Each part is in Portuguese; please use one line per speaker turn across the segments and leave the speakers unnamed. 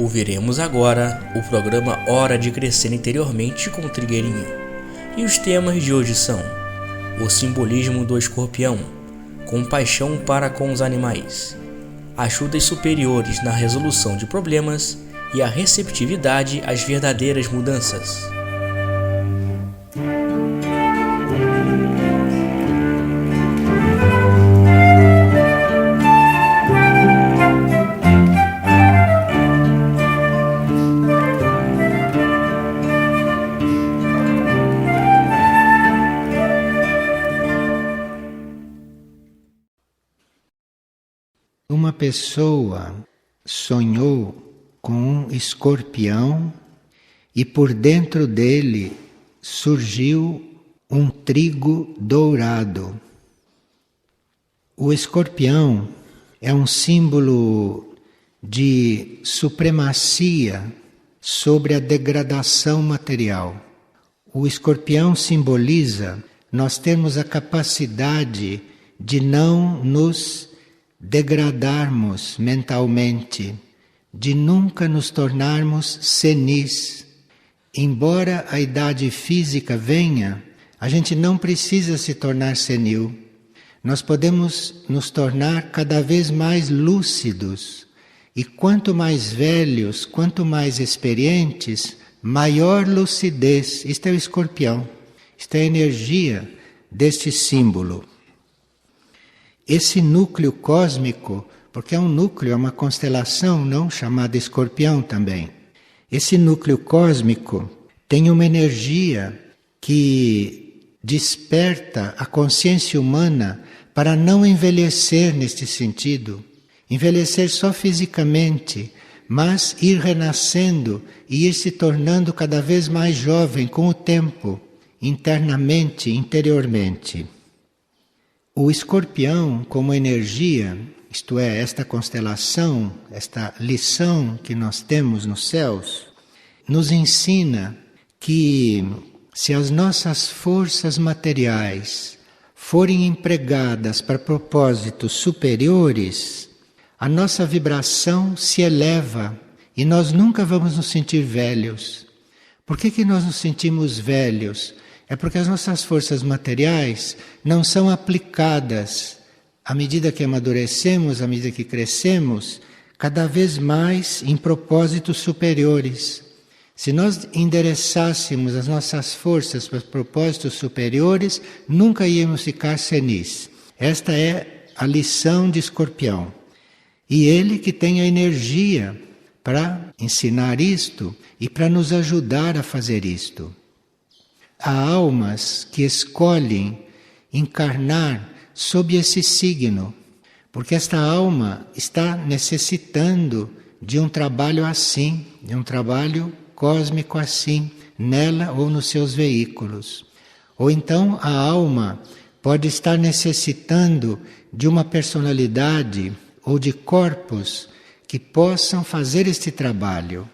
Ouviremos agora o programa Hora de Crescer Interiormente com o Trigueirinho. E os temas de hoje são: o simbolismo do escorpião, compaixão para com os animais, ajudas superiores na resolução de problemas e a receptividade às verdadeiras mudanças.
Uma pessoa sonhou com um escorpião e por dentro dele surgiu um trigo dourado. O escorpião é um símbolo de supremacia sobre a degradação material. O escorpião simboliza nós termos a capacidade de não nos degradarmos mentalmente, de nunca nos tornarmos senis. Embora a idade física venha, a gente não precisa se tornar senil. Nós podemos nos tornar cada vez mais lúcidos. E quanto mais velhos, quanto mais experientes, maior lucidez. Isto é o escorpião. Isto é a energia deste símbolo. Esse núcleo cósmico, porque é um núcleo, é uma constelação, não chamada escorpião também. Esse núcleo cósmico tem uma energia que desperta a consciência humana para não envelhecer neste sentido. Envelhecer só fisicamente, mas ir renascendo e ir se tornando cada vez mais jovem com o tempo, internamente, interiormente. O escorpião como energia, isto é, esta constelação, esta lição que nós temos nos céus, nos ensina que se as nossas forças materiais forem empregadas para propósitos superiores, a nossa vibração se eleva e nós nunca vamos nos sentir velhos. Por que nós nos sentimos velhos? É porque as nossas forças materiais não são aplicadas à medida que amadurecemos, à medida que crescemos, cada vez mais em propósitos superiores. Se nós endereçássemos as nossas forças para propósitos superiores, nunca íamos ficar senis. Esta é a lição de Escorpião. E ele que tem a energia para ensinar isto e para nos ajudar a fazer isto. Há almas que escolhem encarnar sob esse signo, porque esta alma está necessitando de um trabalho assim, de um trabalho cósmico assim, nela ou nos seus veículos. Ou então a alma pode estar necessitando de uma personalidade ou de corpos que possam fazer este trabalho.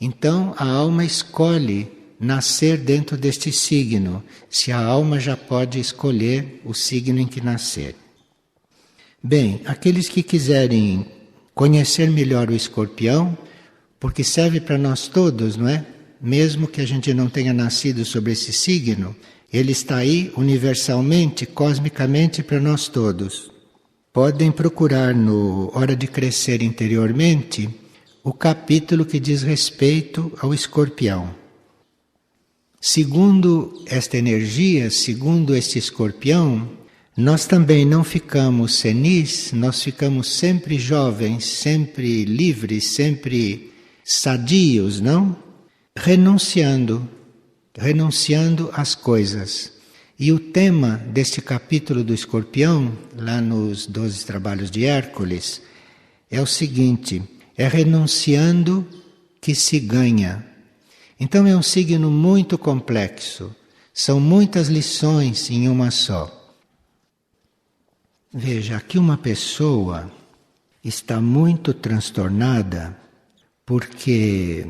Então a alma escolhe nascer dentro deste signo, se a alma já pode escolher o signo em que nascer. Bem, aqueles que quiserem conhecer melhor o escorpião, porque serve para nós todos, não é? Mesmo que a gente não tenha nascido sobre esse signo, ele está aí universalmente, cosmicamente para nós todos. Podem procurar no Hora de Crescer Interiormente o capítulo que diz respeito ao escorpião. Segundo esta energia, segundo este escorpião, nós também não ficamos senis, nós ficamos sempre jovens, sempre livres, sempre sadios, não? Renunciando às coisas. E o tema deste capítulo do escorpião, lá nos 12 Trabalhos de Hércules, é o seguinte: é renunciando que se ganha. Então é um signo muito complexo, são muitas lições em uma só. Veja, aqui uma pessoa está muito transtornada porque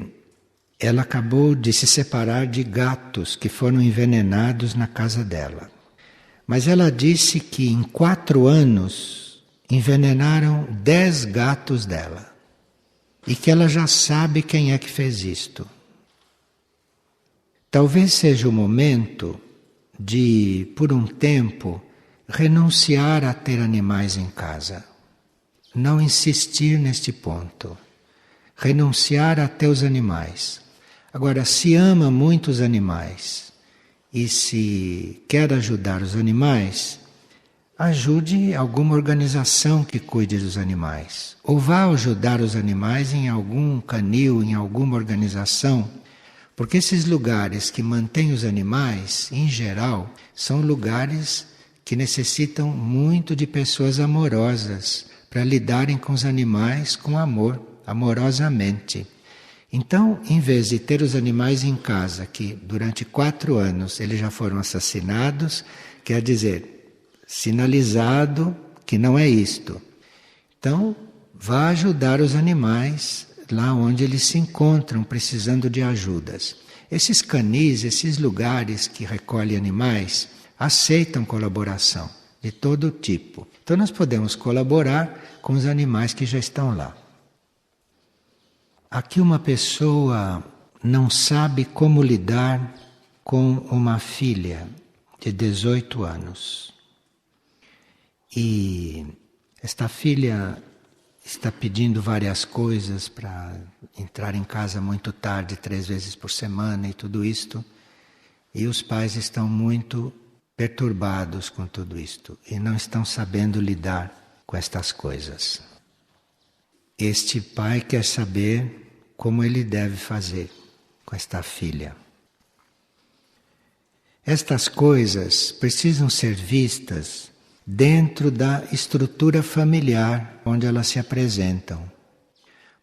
ela acabou de se separar de gatos que foram envenenados na casa dela. Mas ela disse que em 4 anos envenenaram 10 gatos dela. e que ela já sabe quem é que fez isto. Talvez seja o momento de, por um tempo, renunciar a ter animais em casa. Não insistir neste ponto. Renunciar a ter os animais. Agora, se ama muito os animais e se quer ajudar os animais, ajude alguma organização que cuide dos animais. Ou vá ajudar os animais em algum canil, em alguma organização. Porque esses lugares que mantêm os animais, em geral, são lugares que necessitam muito de pessoas amorosas para lidarem com os animais com amor, amorosamente. Então, em vez de ter os animais em casa, que durante 4 anos eles já foram assassinados, quer dizer, sinalizado que não é isto. Então, vá ajudar os animais lá onde eles se encontram precisando de ajudas. Esses canis, esses lugares que recolhem animais, aceitam colaboração de todo tipo. Então nós podemos colaborar com os animais que já estão lá. Aqui uma pessoa não sabe como lidar com uma filha de 18 anos. E esta filha está pedindo várias coisas para entrar em casa muito tarde, 3 vezes por semana e tudo isto. E os pais estão muito perturbados com tudo isto e não estão sabendo lidar com estas coisas. Este pai quer saber como ele deve fazer com esta filha. Estas coisas precisam ser vistas dentro da estrutura familiar onde elas se apresentam.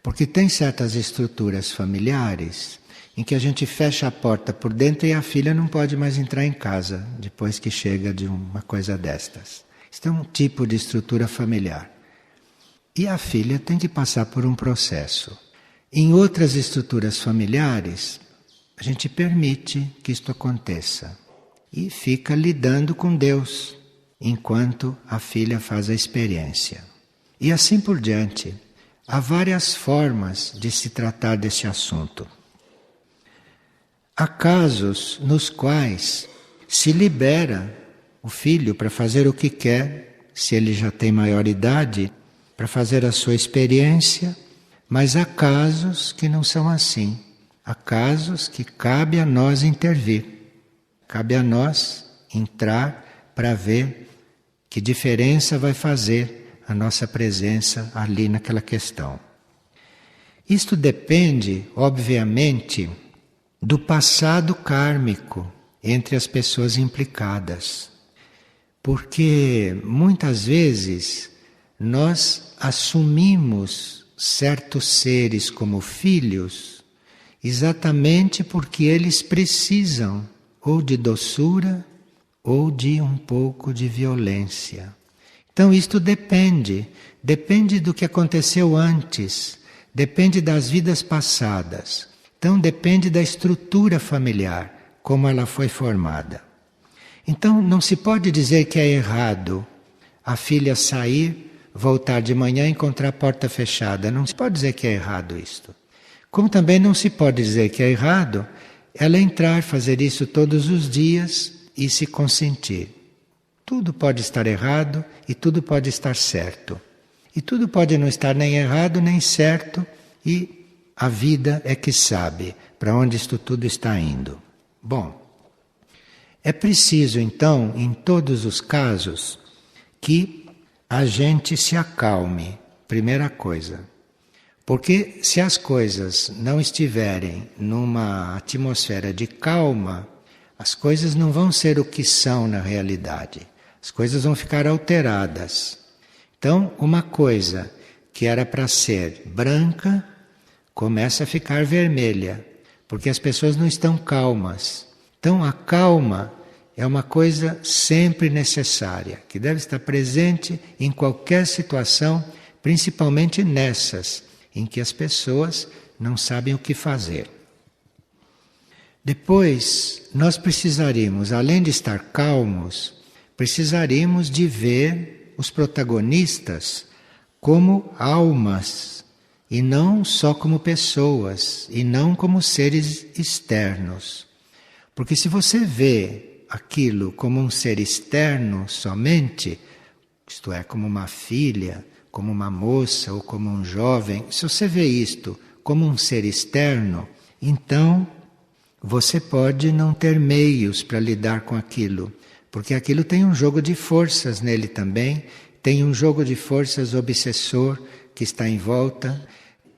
Porque tem certas estruturas familiares em que a gente fecha a porta por dentro e a filha não pode mais entrar em casa depois que chega de uma coisa destas. Isso é um tipo de estrutura familiar. E a filha tem que passar por um processo. Em outras estruturas familiares, a gente permite que isto aconteça e fica lidando com Deus enquanto a filha faz a experiência. E assim por diante. Há várias formas de se tratar desse assunto. Há casos nos quais se libera o filho para fazer o que quer, se ele já tem maior idade, para fazer a sua experiência, mas há casos que não são assim. Há casos que cabe a nós intervir. Cabe a nós entrar para ver que diferença vai fazer a nossa presença ali naquela questão. Isto depende, obviamente, do passado kármico entre as pessoas implicadas. Porque muitas vezes nós assumimos certos seres como filhos exatamente porque eles precisam ou de doçura ou de um pouco de violência. Então isto depende do que aconteceu antes, depende das vidas passadas. Então depende da estrutura familiar, como ela foi formada. Então não se pode dizer que é errado a filha sair, voltar de manhã e encontrar a porta fechada. Não se pode dizer que é errado isto. Como também não se pode dizer que é errado ela entrar, fazer isso todos os dias e se consentir. Tudo pode estar errado e tudo pode estar certo. E tudo pode não estar nem errado nem certo e a vida é que sabe para onde isto tudo está indo. Bom, é preciso então, em todos os casos, que a gente se acalme, primeira coisa. Porque se as coisas não estiverem numa atmosfera de calma, as coisas não vão ser o que são na realidade. As coisas vão ficar alteradas. Então, uma coisa que era para ser branca, começa a ficar vermelha, porque as pessoas não estão calmas. Então a calma é uma coisa sempre necessária, que deve estar presente em qualquer situação, principalmente nessas, em que as pessoas não sabem o que fazer. Depois, nós precisaríamos, além de estar calmos, precisaríamos de ver os protagonistas como almas e não só como pessoas, e não como seres externos. Porque se você vê aquilo como um ser externo somente, isto é, como uma filha, como uma moça ou como um jovem, se você vê isto como um ser externo, então você pode não ter meios para lidar com aquilo, porque aquilo tem um jogo de forças nele também, tem um jogo de forças obsessor que está em volta,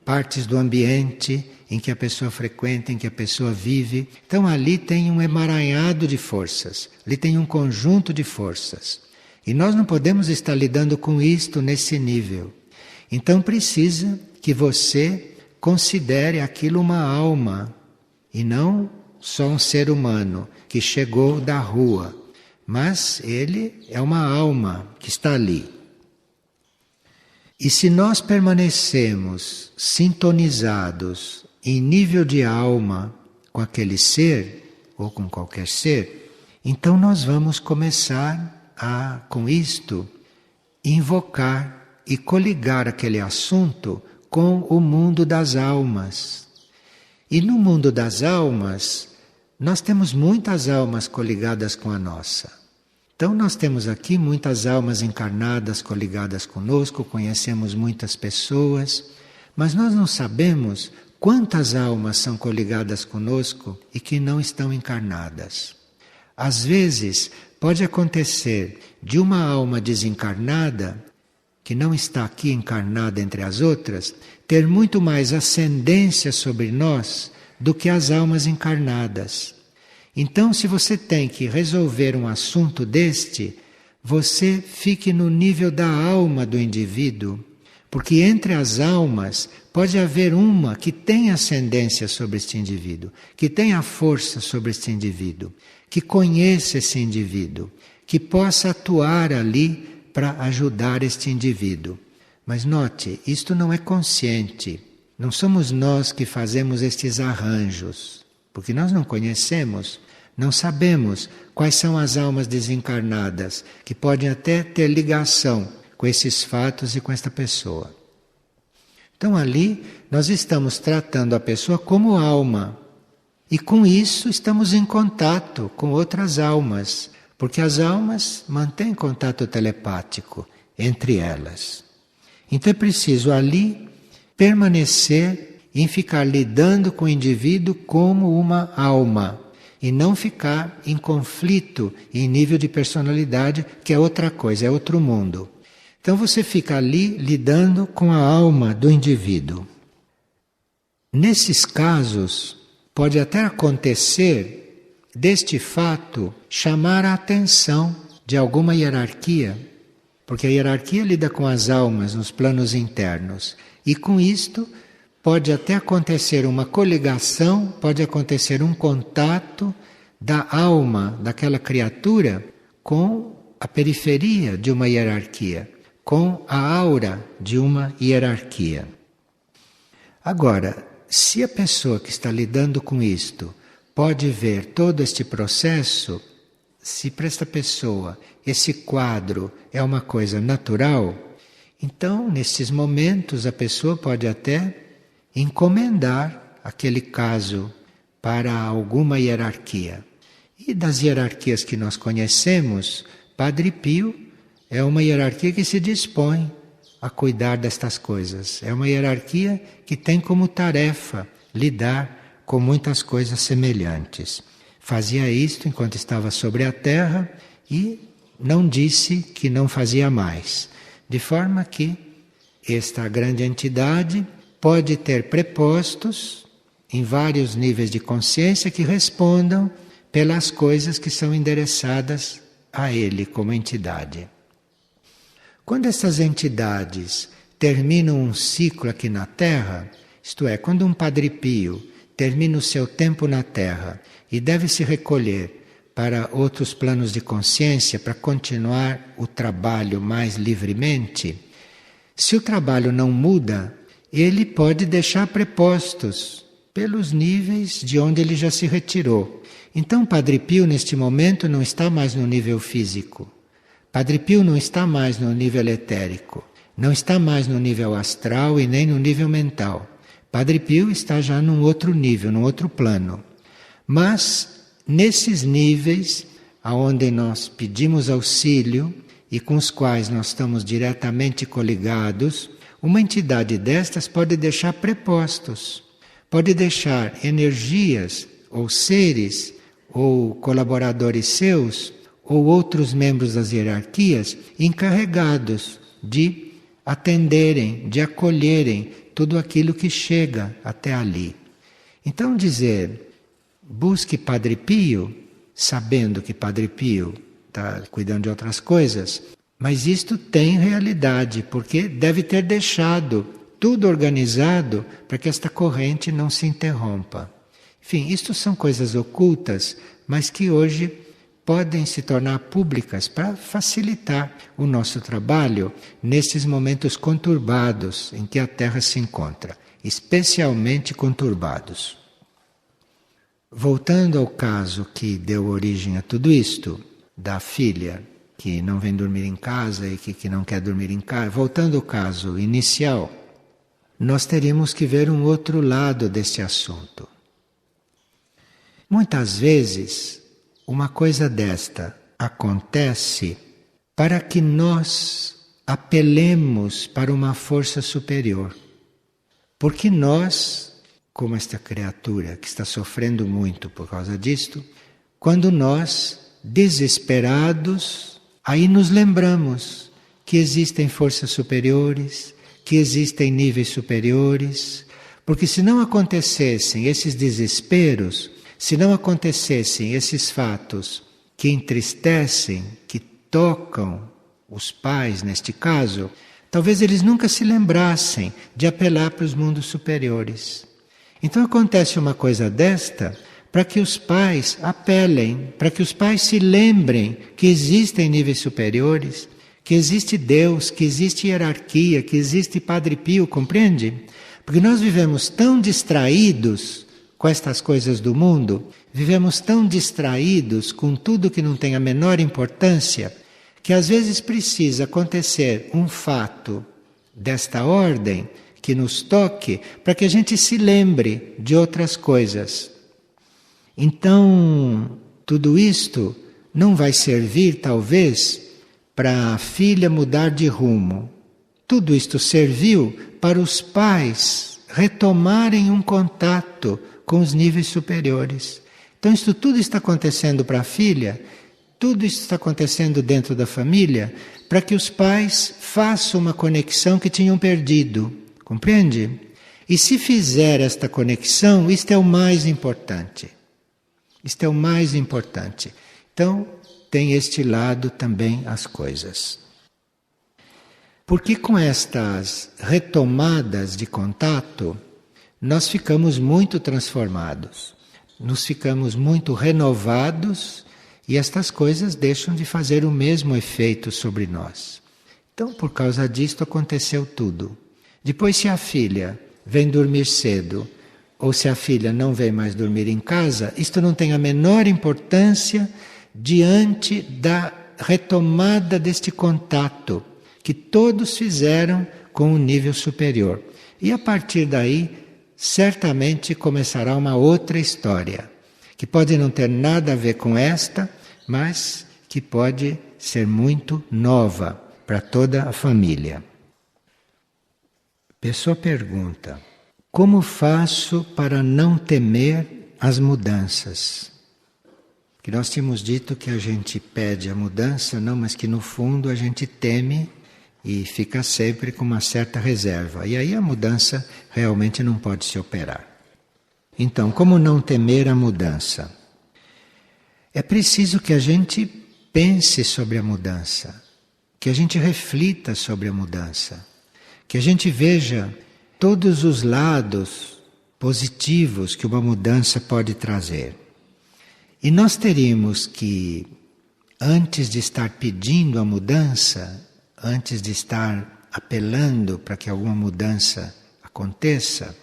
partes do ambiente em que a pessoa frequenta, em que a pessoa vive. Então ali tem um emaranhado de forças, ali tem um conjunto de forças. E nós não podemos estar lidando com isto nesse nível. Então precisa que você considere aquilo uma alma, e não só um ser humano que chegou da rua, mas ele é uma alma que está ali. E se nós permanecemos sintonizados em nível de alma com aquele ser, ou com qualquer ser, então nós vamos começar a, com isto, invocar e coligar aquele assunto com o mundo das almas. E no mundo das almas, nós temos muitas almas coligadas com a nossa. Então nós temos aqui muitas almas encarnadas coligadas conosco, conhecemos muitas pessoas, mas nós não sabemos quantas almas são coligadas conosco e que não estão encarnadas. Às vezes pode acontecer de uma alma desencarnada, que não está aqui encarnada entre as outras, ter muito mais ascendência sobre nós do que as almas encarnadas. Então, se você tem que resolver um assunto deste, você fique no nível da alma do indivíduo, porque entre as almas pode haver uma que tenha ascendência sobre este indivíduo, que tenha força sobre este indivíduo, que conheça esse indivíduo, que possa atuar ali para ajudar este indivíduo. Mas note, isto não é consciente. Não somos nós que fazemos estes arranjos, porque nós não conhecemos, não sabemos quais são as almas desencarnadas, que podem até ter ligação com esses fatos e com esta pessoa. Então ali nós estamos tratando a pessoa como alma, e com isso estamos em contato com outras almas, porque as almas mantêm contato telepático entre elas. Então é preciso ali permanecer em ficar lidando com o indivíduo como uma alma e não ficar em conflito em nível de personalidade, que é outra coisa, é outro mundo. Então você fica ali lidando com a alma do indivíduo. Nesses casos, pode até acontecer deste fato chamar a atenção de alguma hierarquia, porque a hierarquia lida com as almas nos planos internos, e com isto pode até acontecer uma coligação, pode acontecer um contato da alma daquela criatura com a periferia de uma hierarquia, com a aura de uma hierarquia. Agora, se a pessoa que está lidando com isto pode ver todo este processo, se para esta pessoa esse quadro é uma coisa natural, então nesses momentos a pessoa pode até encomendar aquele caso para alguma hierarquia. E das hierarquias que nós conhecemos, Padre Pio é uma hierarquia que se dispõe a cuidar destas coisas. É uma hierarquia que tem como tarefa lidar com muitas coisas semelhantes. Fazia isto enquanto estava sobre a terra e não disse que não fazia mais. De forma que esta grande entidade pode ter prepostos em vários níveis de consciência que respondam pelas coisas que são endereçadas a ele como entidade. Quando essas entidades terminam um ciclo aqui na Terra, isto é, quando um Padre Pio termina o seu tempo na Terra e deve se recolher para outros planos de consciência para continuar o trabalho mais livremente, se o trabalho não muda, ele pode deixar prepostos pelos níveis de onde ele já se retirou. Então Padre Pio neste momento não está mais no nível físico. Padre Pio não está mais no nível etérico. Não está mais no nível astral e nem no nível mental. Padre Pio está já num outro nível, num outro plano. Mas, nesses níveis, aonde nós pedimos auxílio e com os quais nós estamos diretamente coligados, uma entidade destas pode deixar prepostos, pode deixar energias ou seres ou colaboradores seus ou outros membros das hierarquias encarregados de atenderem, de acolherem tudo aquilo que chega até ali. Então dizer, busque Padre Pio, sabendo que Padre Pio está cuidando de outras coisas, mas isto tem realidade, porque deve ter deixado tudo organizado para que esta corrente não se interrompa. Enfim, isto são coisas ocultas, mas que hoje podem se tornar públicas para facilitar o nosso trabalho nesses momentos conturbados em que a Terra se encontra, especialmente conturbados. Voltando ao caso que deu origem a tudo isto, da filha que não vem dormir em casa e que não quer dormir em casa, voltando ao caso inicial, nós teríamos que ver um outro lado deste assunto. Muitas vezes, uma coisa desta acontece para que nós apelemos para uma força superior. Porque nós, como esta criatura que está sofrendo muito por causa disto, quando nós, desesperados, aí nos lembramos que existem forças superiores, que existem níveis superiores, porque se não acontecessem esses desesperos, se não acontecessem esses fatos que entristecem, que tocam os pais neste caso, talvez eles nunca se lembrassem de apelar para os mundos superiores. Então acontece uma coisa desta para que os pais apelem, para que os pais se lembrem que existem níveis superiores, que existe Deus, que existe hierarquia, que existe Padre Pio, compreende? Porque nós vivemos tão distraídos com estas coisas do mundo, vivemos tão distraídos com tudo que não tem a menor importância, que às vezes precisa acontecer um fato desta ordem que nos toque para que a gente se lembre de outras coisas. Então, tudo isto não vai servir, talvez, para a filha mudar de rumo. Tudo isto serviu para os pais retomarem um contato com os níveis superiores. Então, isso tudo está acontecendo para a filha, tudo isso está acontecendo dentro da família, para que os pais façam uma conexão que tinham perdido. Compreende? E se fizer esta conexão, isto é o mais importante. Isto é o mais importante. Então, tem este lado também as coisas. Porque com estas retomadas de contato, nós ficamos muito transformados, nos ficamos muito renovados e estas coisas deixam de fazer o mesmo efeito sobre nós. Então, por causa disto, aconteceu tudo. Depois, se a filha vem dormir cedo, ou se a filha não vem mais dormir em casa, isto não tem a menor importância diante da retomada deste contato que todos fizeram com o nível superior. E a partir daí, certamente começará uma outra história, que pode não ter nada a ver com esta, mas que pode ser muito nova para toda a família. Pessoa pergunta: como faço para não temer as mudanças? Que nós tínhamos dito que a gente pede a mudança, não, mas que no fundo a gente teme e fica sempre com uma certa reserva. E aí a mudança realmente não pode se operar. Então, como não temer a mudança? É preciso que a gente pense sobre a mudança, que a gente reflita sobre a mudança, que a gente veja todos os lados positivos que uma mudança pode trazer. E nós teríamos que, antes de estar pedindo a mudança, antes de estar apelando para que alguma mudança aconteça,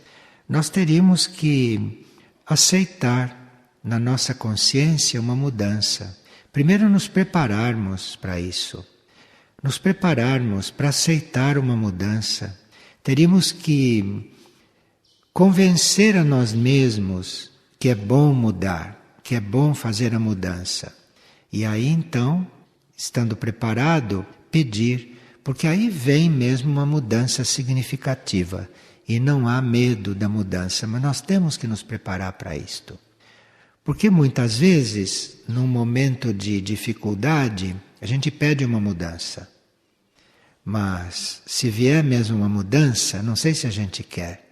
nós teríamos que aceitar na nossa consciência uma mudança. Primeiro nos prepararmos para isso. nos prepararmos para aceitar uma mudança. Teríamos que convencer a nós mesmos que é bom mudar, que é bom fazer a mudança. E aí então, estando preparado, pedir, porque aí vem mesmo uma mudança significativa. E não há medo da mudança, mas nós temos que nos preparar para isto. Porque muitas vezes, num momento de dificuldade, a gente pede uma mudança. Mas se vier mesmo uma mudança, não sei se a gente quer.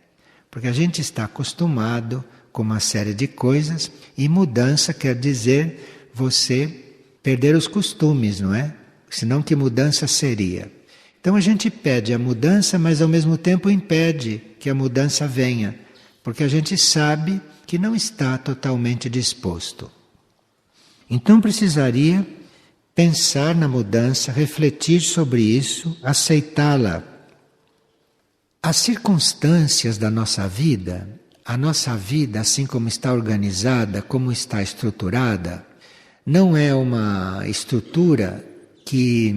Porque a gente está acostumado com uma série de coisas e mudança quer dizer você perder os costumes, não é? Senão que mudança seria? Então a gente pede a mudança, mas ao mesmo tempo impede que a mudança venha, porque a gente sabe que não está totalmente disposto. Então precisaria pensar na mudança, refletir sobre isso, aceitá-la. As circunstâncias da nossa vida, a nossa vida, assim como está organizada, como está estruturada, não é uma estrutura que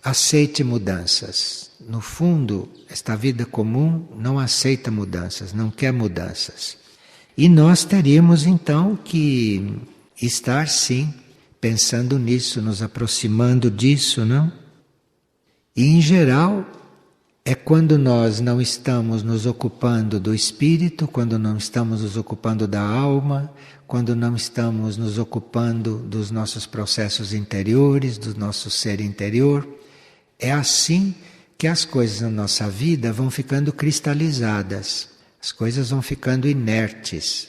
aceite mudanças. No fundo, esta vida comum não aceita mudanças, não quer mudanças. E nós teríamos então que estar sim pensando nisso, nos aproximando disso, não? E em geral é quando nós não estamos nos ocupando do espírito, quando não estamos nos ocupando da alma, quando não estamos nos ocupando dos nossos processos interiores, do nosso ser interior. É assim que as coisas na nossa vida vão ficando cristalizadas, as coisas vão ficando inertes,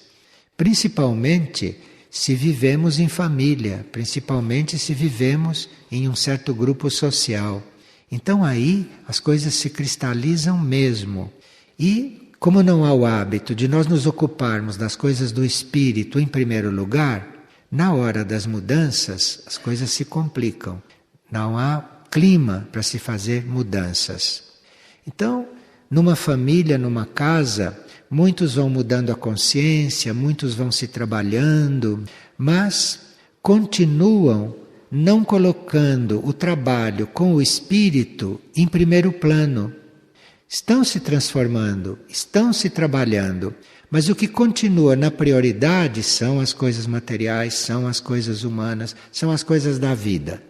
principalmente se vivemos em família, principalmente se vivemos em um certo grupo social. Então aí as coisas se cristalizam mesmo. E como não há o hábito de nós nos ocuparmos das coisas do espírito em primeiro lugar, na hora das mudanças as coisas se complicam. Não há clima para se fazer mudanças. Então, numa família, numa casa, muitos vão mudando a consciência, muitos vão se trabalhando, mas continuam não colocando o trabalho com o espírito em primeiro plano. Estão se transformando, estão se trabalhando, mas o que continua na prioridade são as coisas materiais, são as coisas humanas, são as coisas da vida.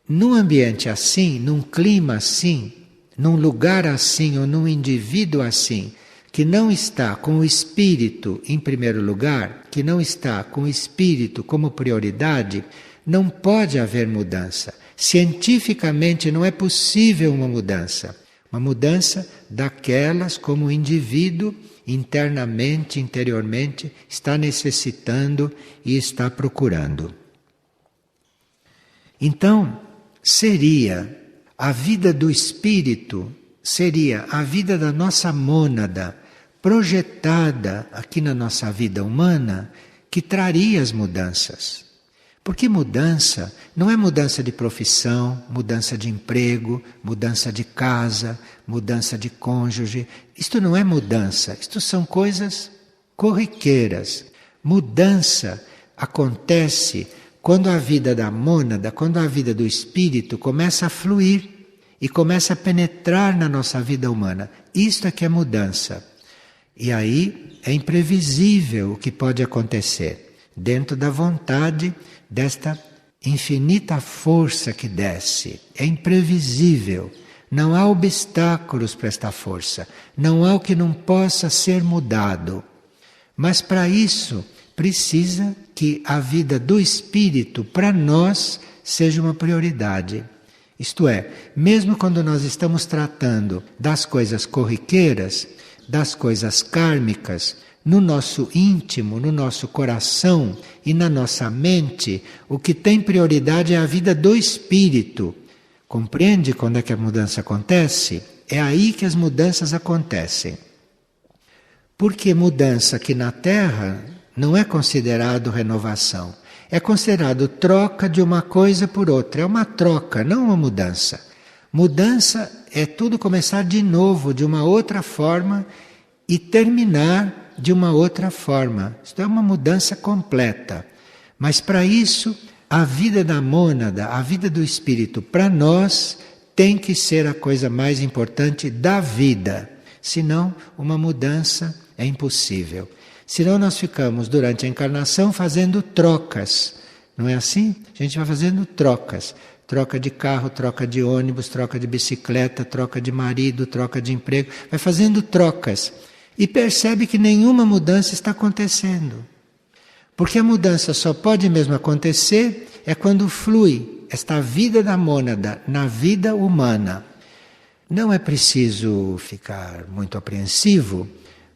Num ambiente assim, num clima assim, num lugar assim ou num indivíduo assim, que não está com o espírito em primeiro lugar, que não está com o espírito como prioridade, não pode haver mudança. Cientificamente não é possível uma mudança daquelas como o indivíduo internamente, interiormente, está necessitando e está procurando. Então, seria a vida do espírito, seria a vida da nossa mônada, projetada aqui na nossa vida humana, que traria as mudanças. Porque mudança não é mudança de profissão, mudança de emprego, mudança de casa, mudança de cônjuge. Isto não é mudança, isto são coisas corriqueiras. Mudança acontece quando a vida da mônada, quando a vida do espírito começa a fluir e começa a penetrar na nossa vida humana. Isto é que é mudança. E aí é imprevisível o que pode acontecer dentro da vontade desta infinita força que desce. É imprevisível. Não há obstáculos para esta força. Não há o que não possa ser mudado. Mas para isso precisa que a vida do espírito para nós seja uma prioridade. Isto é, mesmo quando nós estamos tratando das coisas corriqueiras, das coisas kármicas, no nosso íntimo, no nosso coração e na nossa mente, o que tem prioridade é a vida do espírito. Compreende quando é que a mudança acontece? É aí que as mudanças acontecem. Porque mudança aqui na Terra não é considerado renovação. É considerado troca de uma coisa por outra. É uma troca, não uma mudança. Mudança é tudo começar de novo, de uma outra forma e terminar de uma outra forma. Isto é uma mudança completa. Mas para isso A vida da mônada, a vida do espírito, para nós, tem que ser a coisa mais importante da vida. Senão, uma mudança é impossível. Senão, nós ficamos, durante a encarnação, fazendo trocas. Não é assim? A gente vai fazendo trocas. Troca de carro, troca de ônibus, troca de bicicleta, troca de marido, troca de emprego. Vai fazendo trocas. E percebe que nenhuma mudança está acontecendo. Porque a mudança só pode mesmo acontecer é quando flui esta vida da mônada na vida humana. Não é preciso ficar muito apreensivo,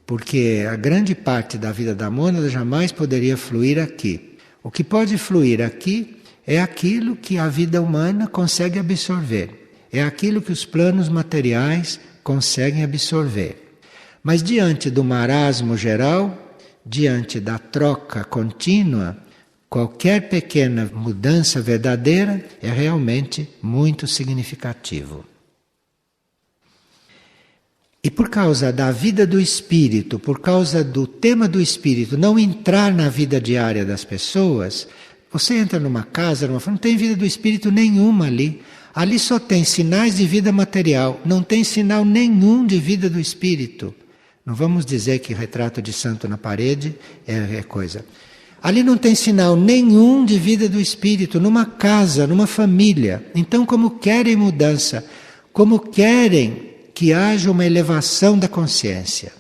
porque a grande parte da vida da mônada jamais poderia fluir aqui. O que pode fluir aqui é aquilo que a vida humana consegue absorver. É aquilo que os planos materiais conseguem absorver. Mas diante do marasmo geral, diante da troca contínua, qualquer pequena mudança verdadeira é realmente muito significativo. E por causa da vida do espírito, por causa do tema do espírito não entrar na vida diária das pessoas, você entra numa casa, não tem vida do espírito nenhuma ali. Ali só tem sinais de vida material, não tem sinal nenhum de vida do espírito. Não vamos dizer que retrato de santo na parede é coisa. Ali não tem sinal nenhum de vida do espírito, numa casa, numa família. Então, como querem mudança, como querem que haja uma elevação da consciência.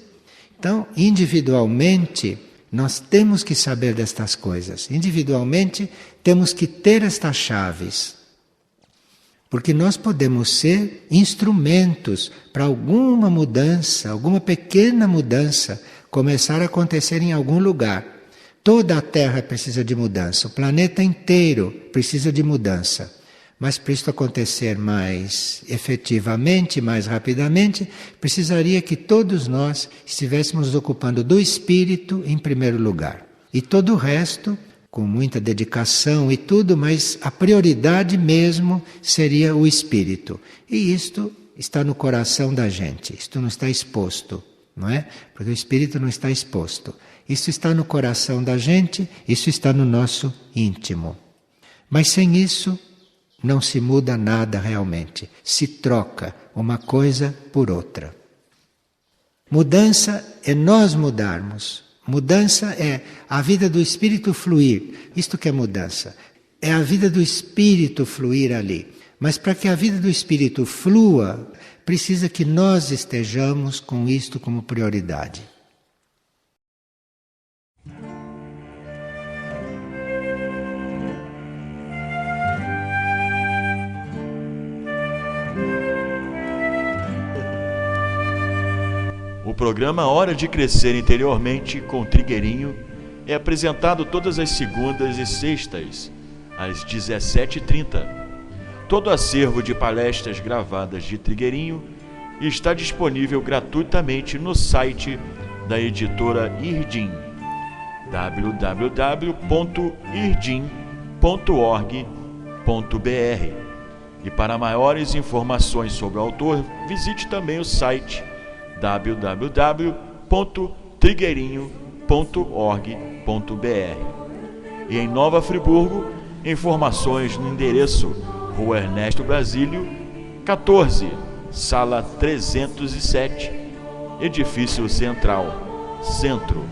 Então, individualmente, nós temos que saber destas coisas. Individualmente, temos que ter estas chaves. Porque nós podemos ser instrumentos para alguma mudança, alguma pequena mudança, começar a acontecer em algum lugar. Toda a Terra precisa de mudança, o planeta inteiro precisa de mudança. Mas para isso acontecer mais efetivamente, mais rapidamente, precisaria que todos nós estivéssemos nos ocupando do espírito em primeiro lugar. E todo o resto, com muita dedicação e tudo, mas a prioridade mesmo seria o espírito. E isto está no coração da gente, isto não está exposto, não é? Porque o espírito não está exposto. Isso está no coração da gente, isso está no nosso íntimo. Mas sem isso, não se muda nada realmente. Se troca uma coisa por outra. Mudança é nós mudarmos. Mudança é a vida do espírito fluir. Isto que é mudança. É a vida do espírito fluir ali. Mas para que a vida do espírito flua, precisa que nós estejamos com isto como prioridade.
O programa Hora de Crescer Interiormente com Trigueirinho é apresentado todas as segundas e sextas, às 17h30. Todo acervo de palestras gravadas de Trigueirinho está disponível gratuitamente no site da editora Irdim, www.irdim.org.br. E para maiores informações sobre o autor, visite também o site www.trigueirinho.org.br. E em Nova Friburgo, informações no endereço Rua Ernesto Brasílio, 14, Sala 307, Edifício Central, Centro.